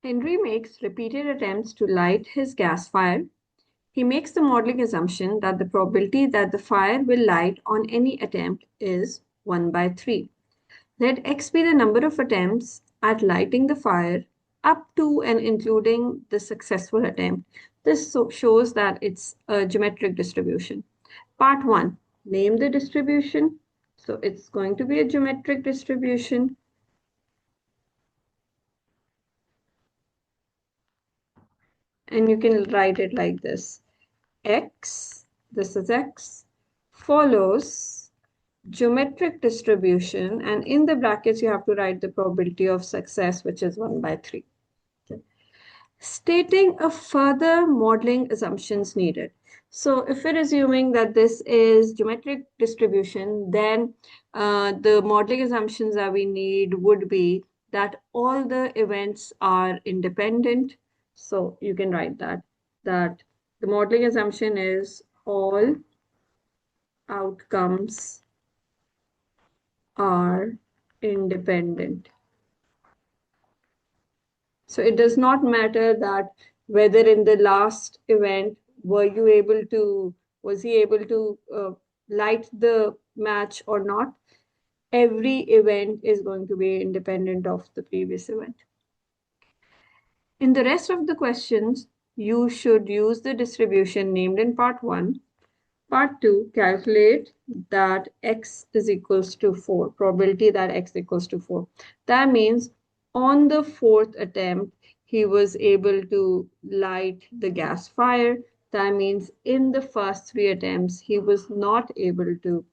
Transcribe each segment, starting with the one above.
Henry makes repeated attempts to light his gas fire. He makes the modeling assumption that the probability that the fire will light on any attempt is 1 by 3. Let x be the number of attempts at lighting the fire up to and including the successful attempt. This shows that it's a geometric distribution. Part 1. Name the distribution. So it's going to be a geometric distribution. And you can write it like this. X, this is X, follows geometric distribution, and in the brackets you have to write the probability of success, which is 1 by 3. Okay. Stating a further modeling assumptions needed. So if we're assuming that this is geometric distribution, then the modeling assumptions that we need would be that all the events are independent. So you can write that the modeling assumption is all outcomes are independent. So it does not matter that whether in the last event was he able to light the match or not. Every event is going to be independent of the previous event. In the rest of the questions, you should use the distribution named in part 1. Part 2, calculate that x is equals to 4, probability that x equals to 4. That means on the 4th attempt, he was able to light the gas fire. That means in the first 3 attempts, he was not able to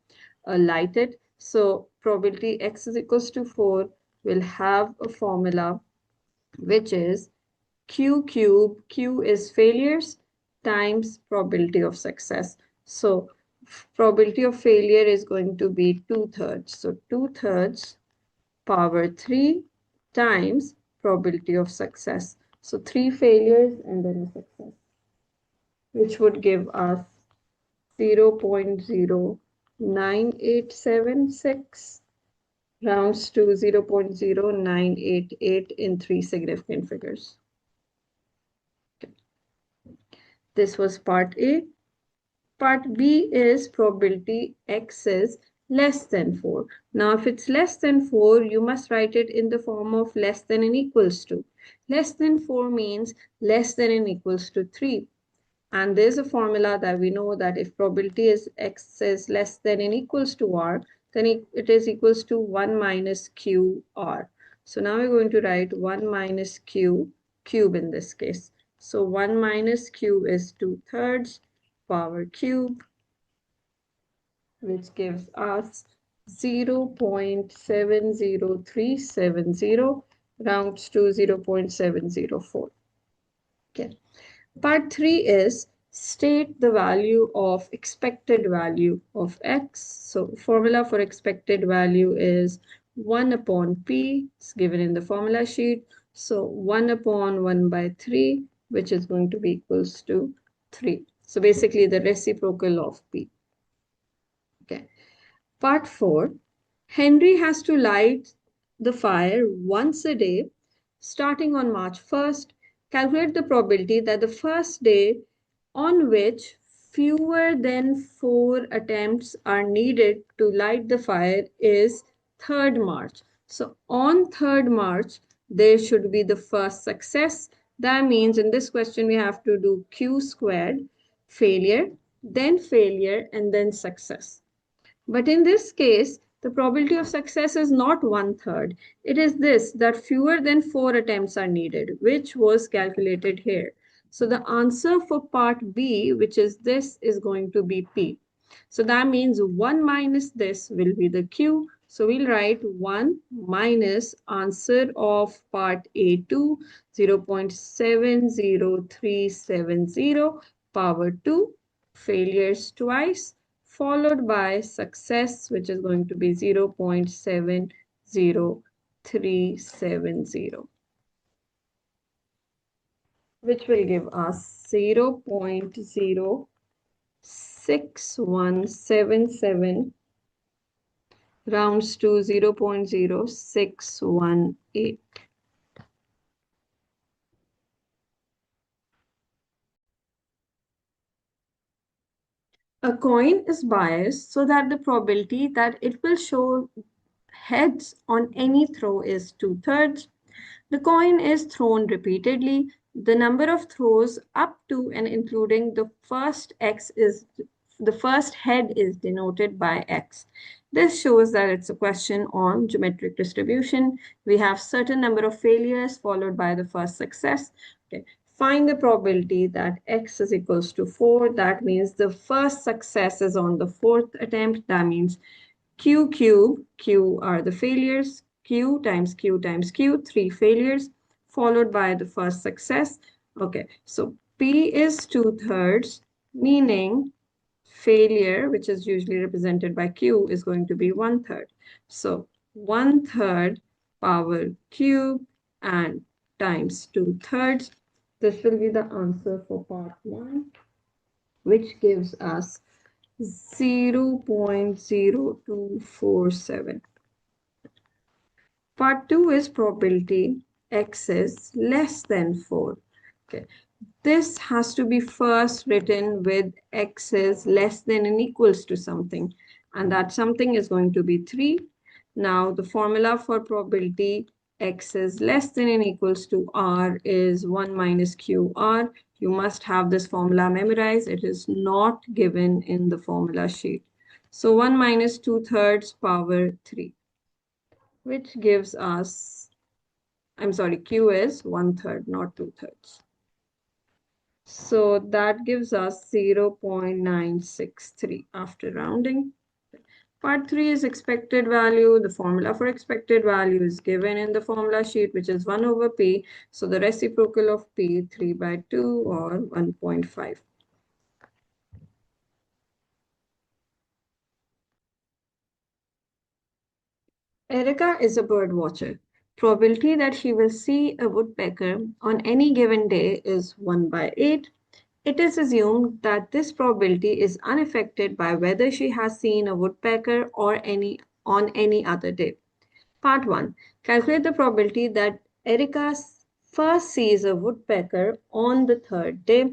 light it. So probability x is equals to 4 will have a formula, which is Q cube, Q is failures, times probability of success. So probability of failure is going to be 2/3. So 2/3 power 3 times probability of success. So 3 failures and then a success, which would give us 0.09876 rounds to 0.0988 in 3 significant figures. This was part A. Part B is probability x is less than 4. Now, if it's less than 4, you must write it in the form of less than and equals to. Less than 4 means less than and equals to 3. And there's a formula that we know that if probability is x is less than and equals to r, then it is equals to 1 minus q r. So now we're going to write 1 minus q cube in this case. So 1 minus q is 2/3 power cube, which gives us 0.70370 rounds to 0.704. Okay. Part 3 is state the value of expected value of x. So formula for expected value is 1 upon p. It's given in the formula sheet. So 1 upon 1 by 3, which is going to be equals to 3. So basically the reciprocal of p. Okay. Part 4, Henry has to light the fire once a day starting on March 1st. Calculate the probability that the first day on which fewer than 4 attempts are needed to light the fire is 3rd March. So on 3rd March, there should be the first success. That means in this question, we have to do Q squared, failure, and then success. But in this case, the probability of success is not 1/3. It is this, that fewer than 4 attempts are needed, which was calculated here. So the answer for part B, which is this, is going to be P. So that means 1 minus this will be the Q. So we'll write 1 minus answer of part A2, 0.70370 power 2, failures twice, followed by success, which is going to be 0.70370, which will give us 0.06177 rounds to 0.0618. A coin is biased so that the probability that it will show heads on any throw is 2/3. The coin is thrown repeatedly. The number of throws up to and including the first head is denoted by X. This shows that it's a question on geometric distribution. We have certain number of failures followed by the first success. Okay. Find the probability that X is equals to 4. That means the first success is on the fourth attempt. That means Q are the failures, Q times Q times Q, 3 failures, followed by the first success. Okay, so P is 2/3, meaning failure, which is usually represented by Q, is going to be 1/3. So 1/3 power cube and times 2/3. This will be the answer for part 1, which gives us 0.0247. Part 2 is probability x is less than 4. Okay. This has to be first written with x is less than and equals to something. And that something is going to be 3. Now the formula for probability x is less than and equals to r is 1 minus qr. You must have this formula memorized. It is not given in the formula sheet. So 1 minus 2/3 power 3, which gives us, I'm sorry, q is 1/3, not 2/3. So that gives us 0.963 after rounding. Part 3 is expected value. The formula for expected value is given in the formula sheet, which is 1 over p. So the reciprocal of p, 3/2 or 1.5. Erica is a bird watcher. Probability that she will see a woodpecker on any given day is 1/8. It is assumed that this probability is unaffected by whether she has seen a woodpecker or on any other day. Part 1. Calculate the probability that Erica first sees a woodpecker on the third day.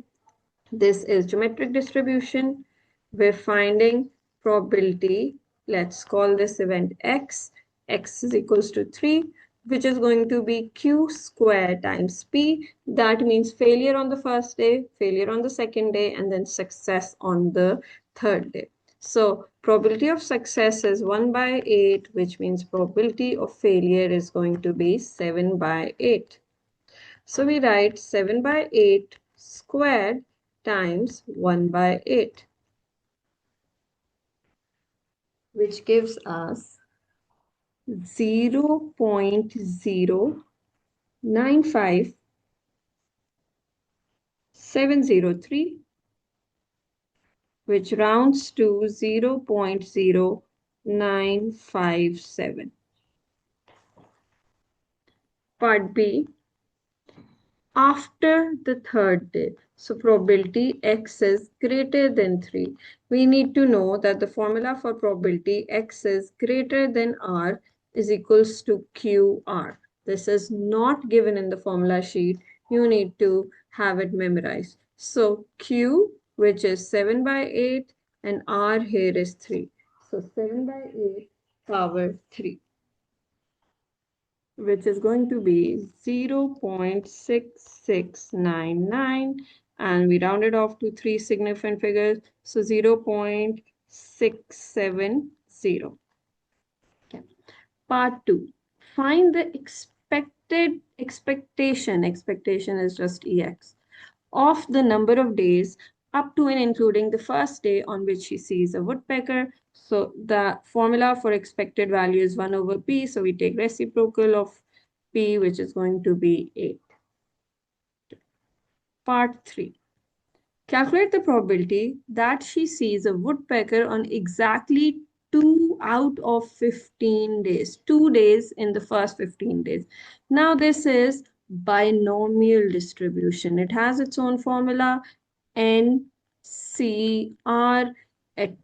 This is geometric distribution. We're finding probability. Let's call this event x. X is equals to 3, which is going to be q squared times p. That means failure on the first day, failure on the second day, and then success on the third day. So probability of success is 1/8, which means probability of failure is going to be 7/8. So we write 7/8 squared times 1/8, which gives us 0.095703, which rounds to 0.0957. Part B, after the third day. So probability x is greater than 3. We need to know that the formula for probability x is greater than r is equals to qr. This is not given in the formula sheet. You need to have it memorized. So q, which is 7/8, and r here is 3. So 7/8 power 3, which is going to be 0.6699, and we rounded off to 3 significant figures, so 0.670. Okay. Part 2. Find the expectation is just EX, of the number of days up to and including the first day on which he sees a woodpecker. So the formula for expected value is 1 over p. So we take reciprocal of p, which is going to be 8. Part 3. Calculate the probability that she sees a woodpecker on exactly 2 out of 15 days. 2 days in the first 15 days. Now this is binomial distribution. It has its own formula. N, C, R, at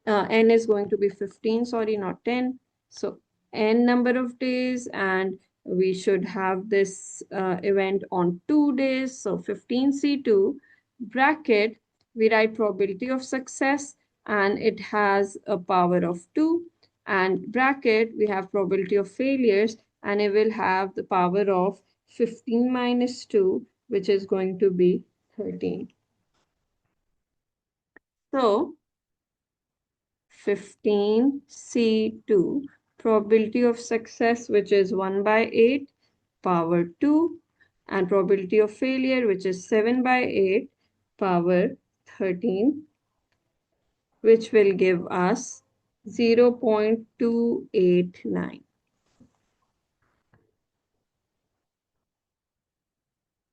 N is going to be 15, sorry, not 10. So N number of days, and we should have this event on 2 days. So 15C2 bracket, we write probability of success and it has a power of 2, and bracket we have probability of failures, and it will have the power of 15 minus 2, which is going to be 13. So 15C2, probability of success, which is 1 by 8, power 2, and probability of failure, which is 7 by 8, power 13, which will give us 0.289.